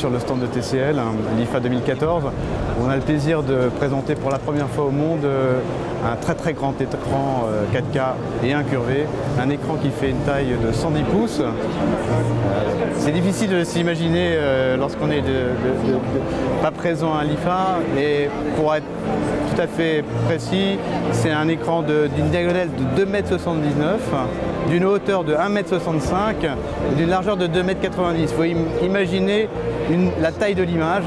sur le stand de TCL, l'IFA 2014. On a le plaisir de présenter pour la première fois au monde un très grand écran 4K et incurvé, un écran qui fait une taille de 110 pouces. C'est difficile de s'imaginer lorsqu'on est pas présent à l'IFA, et pour être tout à fait précis, c'est un écran d'une diagonale de 2,79 m, d'une hauteur de 1,65 m et d'une largeur de 2,90 m. Il faut imaginer la taille de l'image.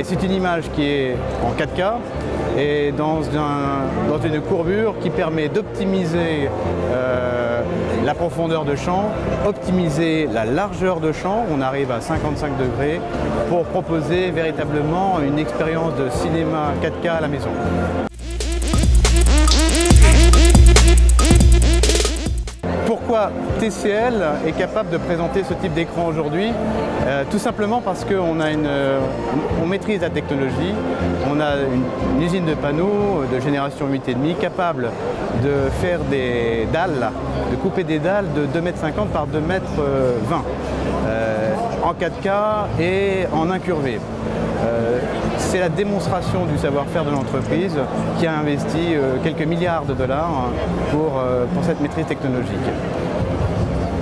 C'est une image qui est en 4K et dans une courbure qui permet d'optimiser la profondeur de champ, optimiser la largeur de champ, on arrive à 55 degrés, pour proposer véritablement une expérience de cinéma 4K à la maison. Pourquoi TCL est capable de présenter ce type d'écran aujourd'hui? Tout simplement parce qu'on maîtrise la technologie, on a une usine de panneaux de génération 8,5 capable de faire des dalles, de couper des dalles de 2,50 m par 2,20 m en 4K et en incurvé. C'est la démonstration du savoir-faire de l'entreprise qui a investi quelques milliards de dollars pour cette maîtrise technologique.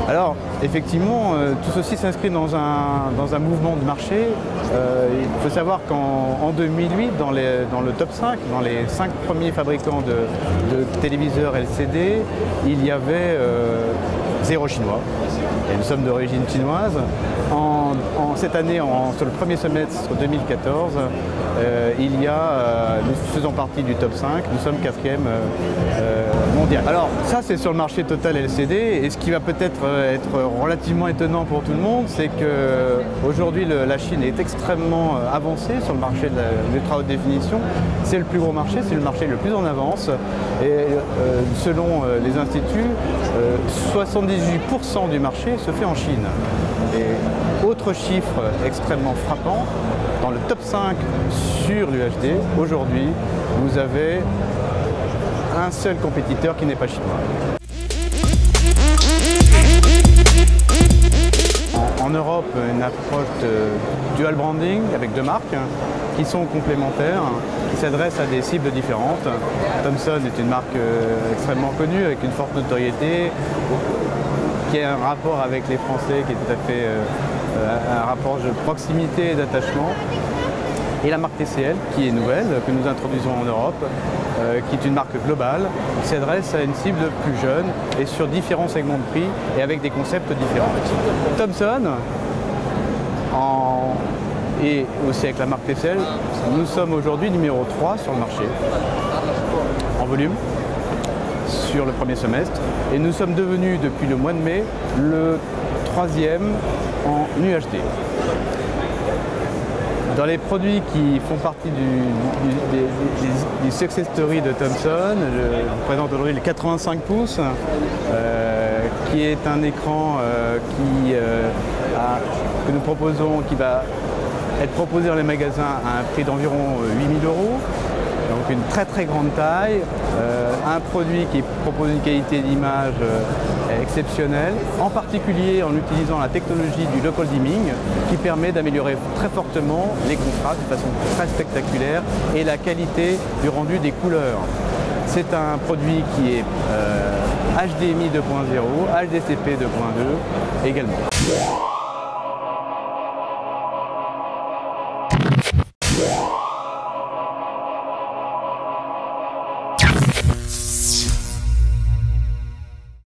Alors, effectivement, tout ceci s'inscrit dans un mouvement de marché. Il faut savoir qu'en 2008, dans le top 5, dans les 5 premiers fabricants de téléviseurs LCD, il y avait 0 chinois. Et nous sommes d'origine chinoise. Cette année, sur le premier semestre 2014, nous faisons partie du top 5, nous sommes 4e mondial. Alors ça, c'est sur le marché total LCD, et ce qui va peut-être être relativement étonnant pour tout le monde, c'est qu'aujourd'hui la Chine est extrêmement avancée sur le marché de l'ultra haute définition. C'est le plus gros marché, c'est le marché le plus en avance, et selon les instituts, 78% du marché se fait en Chine. Et autre chiffre extrêmement frappant, dans le top 5 sur l'UHD, aujourd'hui, vous avez un seul compétiteur qui n'est pas chinois. En Europe, une approche de dual branding avec 2 marques qui sont complémentaires, qui s'adressent à des cibles différentes. Thomson est une marque extrêmement connue, avec une forte notoriété, qui a un rapport avec les Français qui est tout à fait un rapport de proximité et d'attachement. Et la marque TCL, qui est nouvelle, que nous introduisons en Europe, qui est une marque globale, qui s'adresse à une cible plus jeune et sur différents segments de prix et avec des concepts différents. Thomson, et aussi avec la marque TCL, nous sommes aujourd'hui numéro 3 sur le marché, en volume, sur le premier semestre, et nous sommes devenus depuis le mois de mai le 3e en UHD. Dans les produits qui font partie du success story de Thomson, je vous présente aujourd'hui le 85 pouces, qui est un écran que nous proposons, qui va être proposé dans les magasins à un prix d'environ 8 000 €. Donc une très grande taille, un produit qui propose une qualité d'image exceptionnelle, en particulier en utilisant la technologie du local dimming qui permet d'améliorer très fortement les contrastes de façon très spectaculaire et la qualité du rendu des couleurs. C'est un produit qui est HDMI 2.0, HDCP 2.2 également.